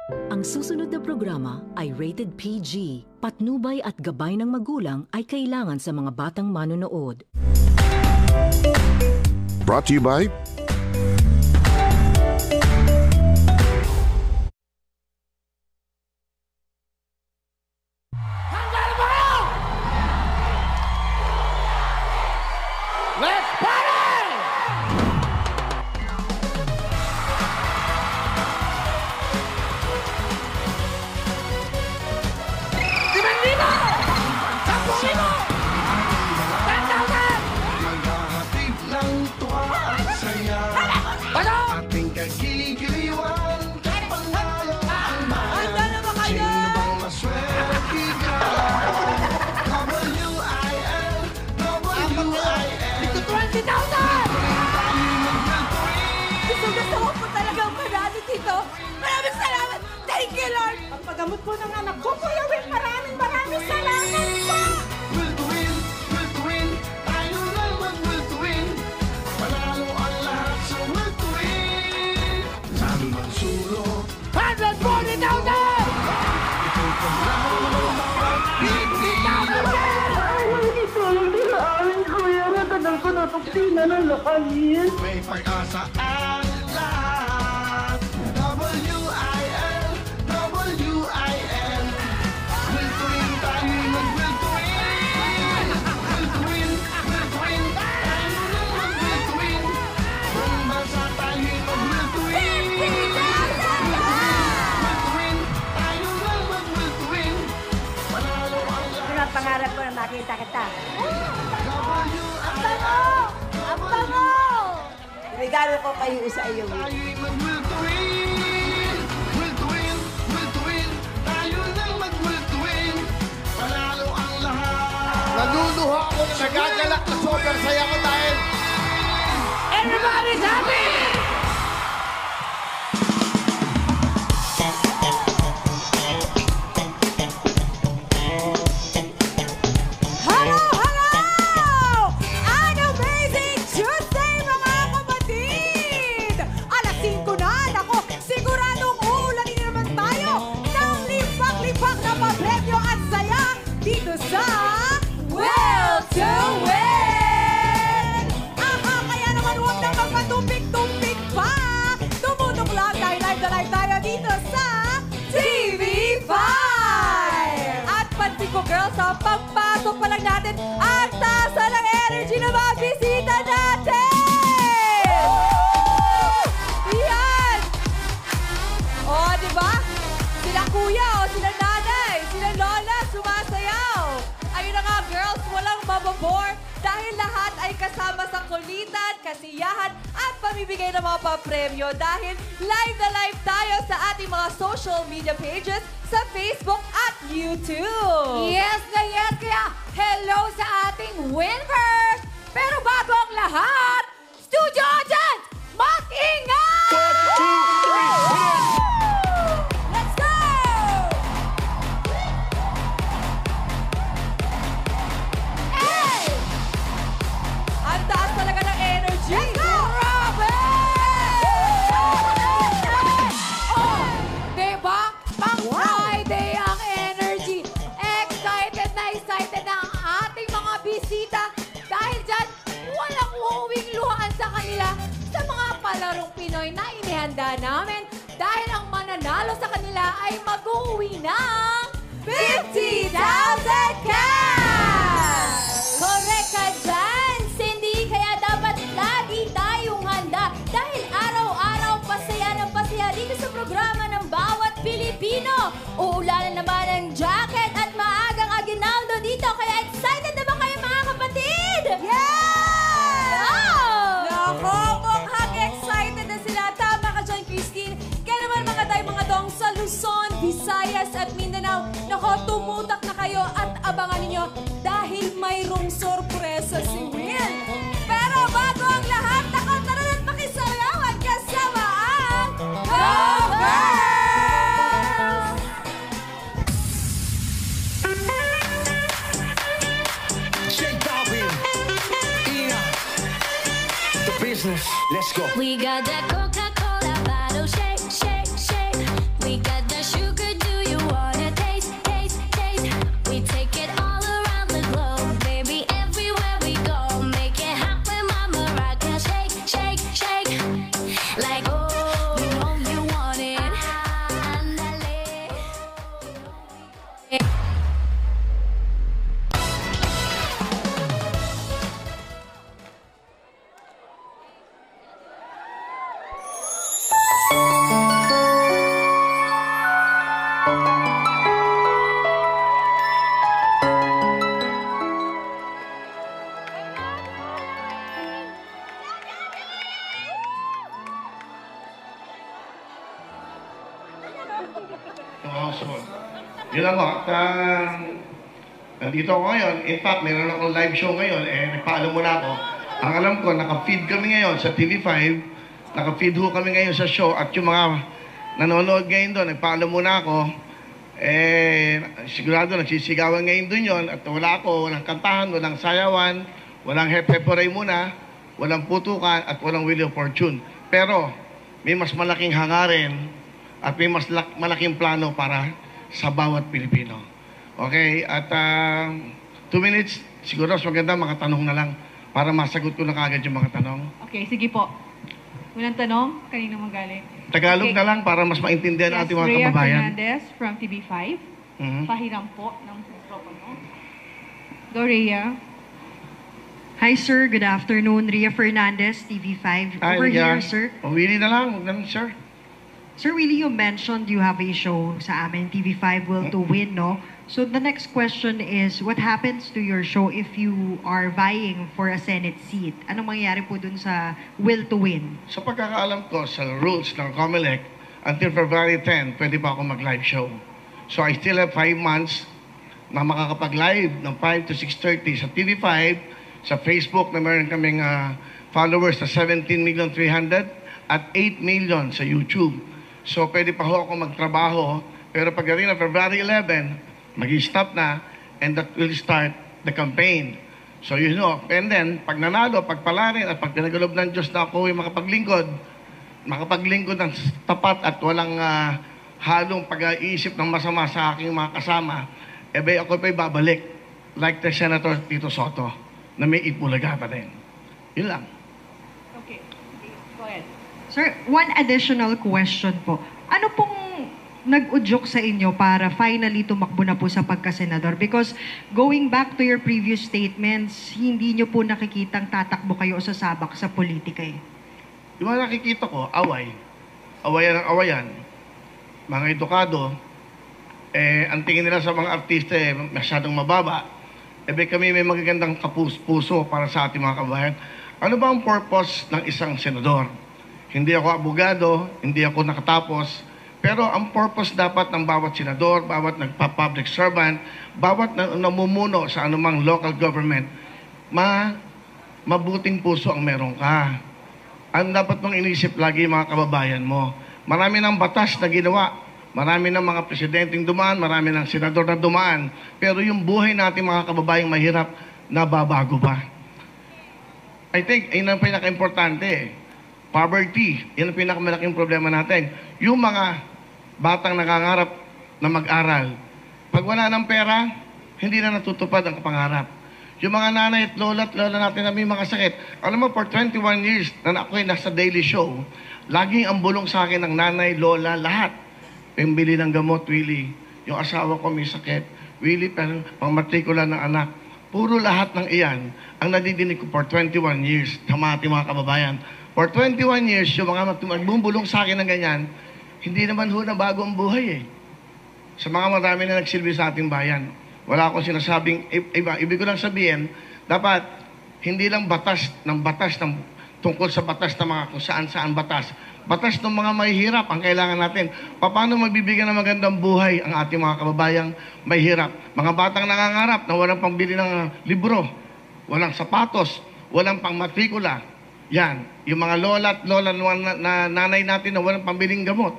Ang susunod na programa ay rated PG. Patnubay at gabay ng magulang ay kailangan sa mga batang manonood. Brought to you by Let's party! ¡Dimandino! ¡Sampurino! ¡10,000! Maghahatid ng tuwa at saya. Ano? Ating kagigiliwan, panalo ang Handa na ba kayo? Sino bang maswerte ka? W-I-L, W-I-L. Dito 20,000! Gusto ko po talagang manalo dito. Maraming salamat! Thank you, Lord! Ang paggamot po ng anak ko, Kuya Will, maraming salamat po! Will to win, tayo lang mag-will to win. Panalo ang lahat sa will to win. Saan man sulok, 140,000! ito'y paglaho ng mga pipili. May pag-asa ang lahat. W-I-L, W-I-L. Will to win, tayo mag-will to win. Will to win, tayo lang mag-will to win. Buong bansa tayo mag-will to win. Will to win, tayo lang mag-will to win. Panalo ang lahat. Ano ang pangarap ko na makita kita? W-I-L, Ang bango! Regalo ko kayo isa iyo. tayo mag-will to win. Will to win, tayo lang mag-will to win. Panalo ang lahat. Naluluha ako, nagagalak na sobrang saya ko dahil everybody's happy! Hello! An amazing Tuesday, mga kapatid! Alas 5 na, nako, siguradong uulanin naman tayo ng limpak-limpak na papremyo at saya dito sa Will to Win! Aha, kaya naman huwag na magpatumpik-tumpik pa! Tumutok lang dahil live na live tayo dito sa TV5! At pansin ko, girls, sa pagpasok pa lang natin, ang tasa ng energy na mga bisita natin! Yan! O, diba? Sila kuya, o sila nanay, sila lola, sumasayaw. Ayun na nga, girls, walang mababore dahil lahat ay kasama sa kulitan, kasiyahan, at pamibigay ng mga papremyo dahil live na live tayo sa ating mga social media pages sa Facebook at YouTube. Yes na yes! Kaya hello sa ating winners! Pero bago ang lahat, studio audience, mag-ingat! Let's go! Hey! Ang taas talaga ng energy. Grabe! Oh, diba? Pang Friday ang energy. Excited na ang ating mga bisita. Dahil dyan, walang uuwing luhaan sa kanila sa mga palarong Pinoy na inihanda namin. Dahil ang mananalo sa kanila ay mag-uwi ng 50,000 cash! Correct ka dyan, Cindy. Kaya dapat lagi tayong handa. Dahil araw-araw pasaya ng pasaya dito sa programa ng bawat Pilipino. Uulanan naman ng jacket at maagang aginaldo dito. Kaya excited na ba kayo, mga kapatid? Yeah! Wow! Nako, mukhang excited na sila. Tama ka dyan, Christine. Kaya naman mga dong sa Luzon, Visayas at Mindanao. Nako, tumutak na kayo at abangan ninyo dahil mayroong sorpresa si Will. Pero bago ang lahat, nako, tara na't makisayawan kasama ang Go Girls! J. Balvin, Ina, the business. Let's go. We got that Coca-Cola bottle shake, shake, shake. We got that Yung household. Yun lang ho. At nandito ako ngayon. In fact, meron akong live show ngayon. Nagpaalam muna ako. Ang alam ko, naka-feed kami ngayon sa TV5. Naka-feed ho kami ngayon sa show. At yung mga nanonood ngayon doon, nagpaalam muna ako. Sigurado nagsisigawan ngayon doon yon. At wala ako, walang kantahan, walang sayawan, walang hep-heporay muna, walang putukan, at walang Wheel of Fortune. Pero, may mas malaking hangarin at may mas malaking plano para sa bawat Pilipino. Okay? At 2 minutes, siguro mas maganda mga tanong na lang para masagot ko na kagad yung mga tanong. Okay, sige po. Unang tanong, kanino magaling? Tagalog Okay. na lang para mas maintindihan Yes, ating mga Rhea kababayan. Fernandez from TV5. Mhm. Pahiram po ng mikropono. Go, Rhea. Hi, sir. Good afternoon. Rhea Fernandez, TV5. Ay, Over yeah. here, sir. Willie na lang, huwag naman, sir. Sir Willie, you mentioned you have a show sa amin, TV5 Will to Win, no? So the next question is, what happens to your show if you are vying for a Senate seat? Anong mangyayari po dun sa Will to Win? Sa pagkakaalam ko sa rules ng COMELEC, until February 10, pwede pa ako mag-live show. So I still have 5 months na makakapag-live ng 5 to 6:30 sa TV5, sa Facebook na meron kaming followers na 17,300,000 at 8 million sa YouTube. So pwede pa ho ako magtrabaho, pero pagdating na February 11, mag-stop na, and that will start the campaign. So you know, and then, pag nanalo, pagpalarin, at pag pinagalob ng Diyos na ako ay makapaglingkod ng tapat at walang halong pag-iisip ng masama sa aking mga kasama, ako pa'y babalik, like the Senator Tito Soto, na may Itbulaga pa din. Yun lang. Okay. Go ahead. Sir, one additional question po. Ano pong nag-udyok sa inyo para finally tumakbo na po sa pagkasenador? Because going back to your previous statements, hindi nyo po nakikitang tatakbo kayo o sasabak sa politika eh. Yung mga nakikita ko, away. Awayan ng awayan. Mga edukado, ang tingin nila sa mga artista masyadong mababa. Kami may magagandang puso para sa ating mga kabayan. Ano ba ang purpose ng isang senador? Hindi ako abogado, hindi ako nakatapos, pero ang purpose dapat ng bawat senador, bawat nagpa-public servant, bawat namumuno sa anumang local government, mabuting puso ang meron ka. Ang dapat mong inisip lagi mga kababayan mo. Marami ng batas na ginawa, marami ng mga presidenteng dumaan, marami ng senador na dumaan, pero yung buhay natin mga kababayang mahirap, nababago ba? I think, yun ang pinaka-importante. Poverty, yun ang pinakamalaking problema natin. Yung mga batang nangangarap na mag-aral, pag wala ng pera, hindi na natutupad ang pangarap. Yung mga nanay at lola natin na may mga sakit. Alam mo, for 21 years na ako'y nasa daily show, laging ang bulong sa akin ng nanay, lola, lahat. Pambili ng gamot, Willie. Yung asawa ko may sakit. Willie, pero pang-matrikula ng anak. Puro lahat ng iyan ang nadidinig ko for 21 years sa mga kababayan. For 21 years, yung mga magbubulong sa akin ng ganyan, hindi naman ho na bago ang buhay eh. Sa mga marami na nagsilbi sa ating bayan. Wala akong sinasabing iba. Ibig ko lang sabihin, dapat hindi lang batas tungkol sa batas ng mga kung saan-saan batas. Batas ng mga mahihirap ang kailangan natin. Paano magbibigyan ng magandang buhay ang ating mga kababayang mahihirap? Mga batang nangangarap na walang pambili ng libro, walang sapatos, walang pangmatrikula. Yan, yung mga lola na nanay natin na walang pambiling gamot.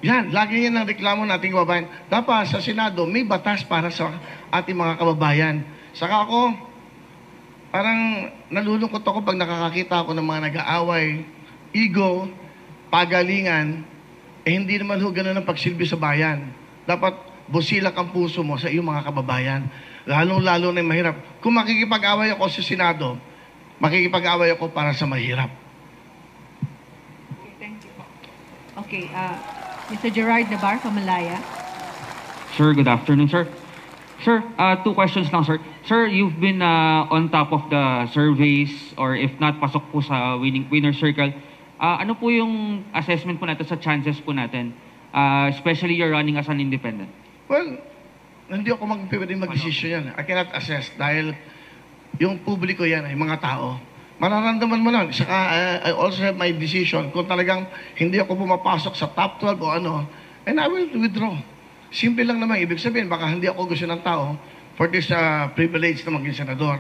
Yan, lagi yan ang reklamo nating kababayan. Dapat sa Senado, may batas para sa ating mga kababayan. Saka ako, parang nalulungkot ako pag nakakakita ako ng mga nag-aaway, ego, pagalingan, hindi naman ho ganun ang pagsilbi sa bayan. Dapat busilak ang puso mo sa iyong mga kababayan. Lalong-lalo na yung mahirap. Kung makikipag-away ako sa Senado, makikipag-away ako para sa mahirap. Okay, thank you po. Okay, Mr. Gerard Nabar from Malaya. Sir, good afternoon, sir. Sir, 2 questions lang, sir. Sir, you've been on top of the surveys, or if not, pasok po sa winner circle. Ano po yung assessment po natin sa chances po natin? Especially you're running as an independent. Well, hindi ako pwedeng mag-desisyon yan. I cannot assess dahil yung publiko yan ay mga tao. Mararamdaman mo lang. Saka, I also have my decision. Kung talagang hindi ako pumapasok sa top 12 o ano, and I will withdraw. Simple lang naman. Ibig sabihin, baka hindi ako gusto ng tao for this privilege na maging senador.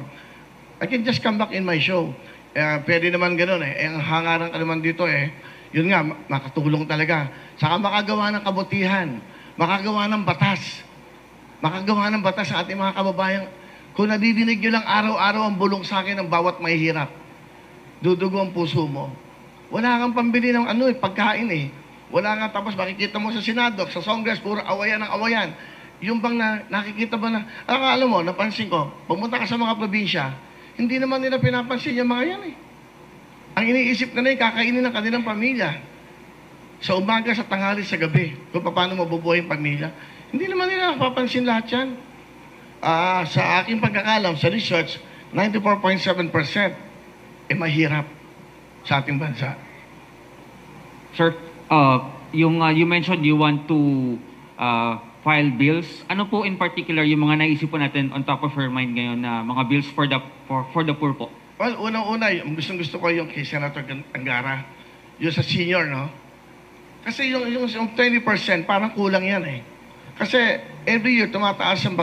I can just come back in my show. Pwede naman ganun eh. Ang hangaran ka naman dito eh, yun nga, makatulong talaga. Saka makagawa ng kabutihan, makagawa ng batas. Makagawa ng batas sa ating mga kababayan. Kung nadidinig nyo lang araw-araw ang bulong sa akin ng bawat mahihirap, dudugo ang puso mo. Wala kang pambili ng pagkain eh. Wala nga, tapos makikita mo sa Senado, sa Congress, puro awayan ng awayan. Yung bang nakikita ba na, alam mo, napansin ko, pumunta ka sa mga probinsya, hindi naman nila pinapansin yung mga yan eh. Ang iniisip na kakainin ng kanilang pamilya. Sa umaga, sa tanghali, sa gabi, kung paano mabubuhay yung pamilya. Hindi naman nila napapansin lahat yan. Sa aking pagkakalam, sa research, 94.7% mahirap sa ating bansa. Sir, you mentioned you want to file bills. Ano po in particular yung mga naisip po natin on top of your mind ngayon na mga bills for the poor po? Well, unang-una, gusto ko yung kay Senator Angara. Yung sa senior, no? Kasi yung 20%, parang kulang yan eh. Kasi every year, tumataas ang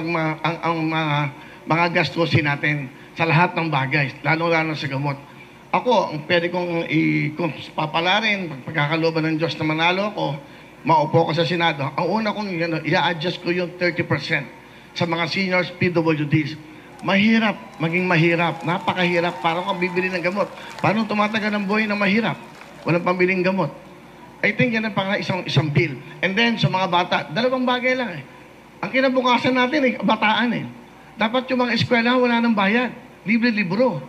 mga gastusin natin sa lahat ng bagay, lalo-lalo sa gamot. Ako, ang pwede kung papalarin, pagkakalooban ng Diyos na manalo ako, maupo ko sa Senado, ang una kong i-adjust ko yung 30% sa mga seniors PWDs. Mahirap, maging mahirap, napakahirap, parang kung bibili ng gamot. Paano tumatagal ng buhay na mahirap? Walang pambiling gamot. I think yan ang isang bill. And then, sa mga bata, dalawang bagay lang eh. Ang kinabukasan natin bataan eh. Dapat yung mga eskwela wala ng bayad. Libre-libro.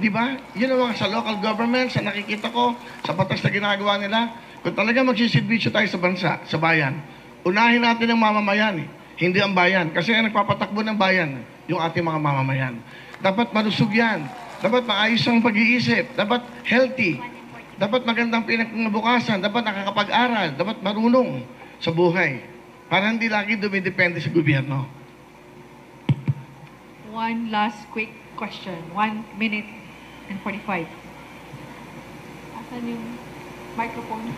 Di ba? Yun ang mga sa local government, sa nakikita ko, sa batas na ginagawa nila. Kung talaga magsisilbisyo tayo sa bansa, sa bayan, unahin natin ang mamamayan eh. Hindi ang bayan. Kasi ang nagpapatakbo ng bayan, yung ating mga mamamayan. Dapat malusog yan. Dapat maayos ang pag-iisip. Dapat healthy. Dapat magandang pinagbukasan. Dapat nakakapag-aral. Dapat marunong sa buhay. Para hindi lagi dumidepende sa gobyerno. One last quick question. 1 minute and 45. Asan yung microphone?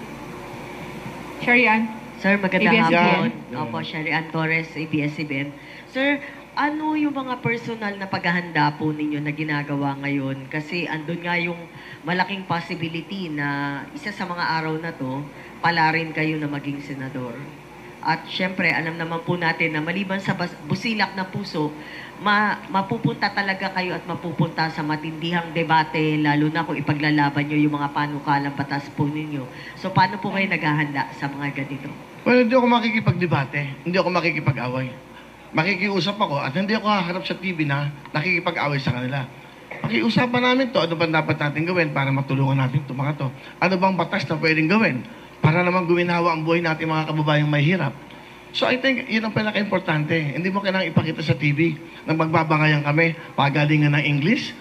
Sherry Ann. Sir, magandang ABS-CBN. hapon. Opo, Sherry Ann Torres, ABS-CBN. Sir, ano yung mga personal na paghahanda po ninyo na ginagawa ngayon? Kasi andun nga yung malaking possibility na isa sa mga araw na to, pala rin kayo na maging senador. At syempre, alam naman po natin na maliban sa busilak na puso, mapupunta talaga kayo at mapupunta sa matindihang debate, lalo na kung ipaglalaban nyo yung mga panukalang batas po ninyo. So, paano po kayo naghahanda sa mga ganito? Well, hindi ako makikipagdebate. Hindi ako makikipag-away. Makikiusap ako at hindi ako haharap sa TV na nakikipag-away sa kanila. Pakiusapan namin to, ano ba dapat natin gawin para matulungan natin ito mga to? Ano bang batas na pwedeng gawin para naman guminawa ang buhay natin mga kababayang mahirap? So I think yun ang pinaka-importante. Hindi mo kailangang ipakita sa TV na magbabangayan kami, pagalingan ng English,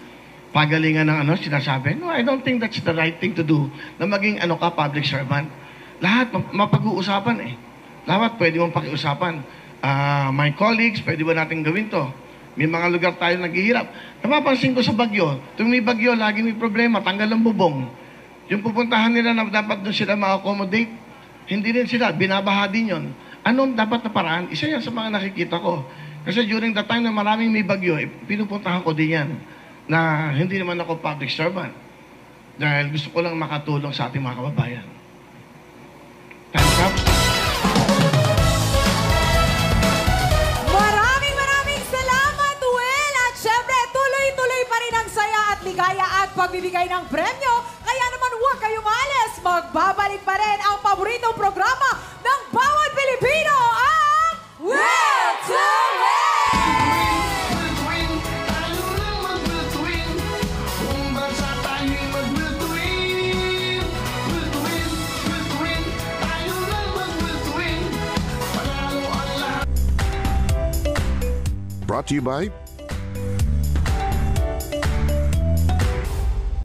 pagalingan ng sinasabi. No, I don't think that's the right thing to do na maging public servant. Lahat mapag-uusapan eh. Lahat pwede mong pakiusapan. My colleagues, pwede ba natin gawin to? May mga lugar tayo naghihirap. Napapansin ko sa bagyo, tuwing may bagyo, lagi may problema, tanggal ang bubong. Yung pupuntahan nila na dapat doon sila ma-accommodate, hindi rin sila, binabaha din yun. Anong dapat na paraan? Isa yan sa mga nakikita ko. Kasi during the time na maraming may bagyo, pinupuntahan ko din yan na hindi naman ako public servant. Dahil gusto ko lang makatulong sa ating mga kababayan. Time's up. Maraming salamat, Will! At syempre, tuloy-tuloy pa rin ang saya at ligaya at pagbibigay ng premyo. Kaya naman huwag kayong alis. Magbabalik pa rin ang paboritong programa ng bawat Pilipino, ang Will to Win! Brought to you by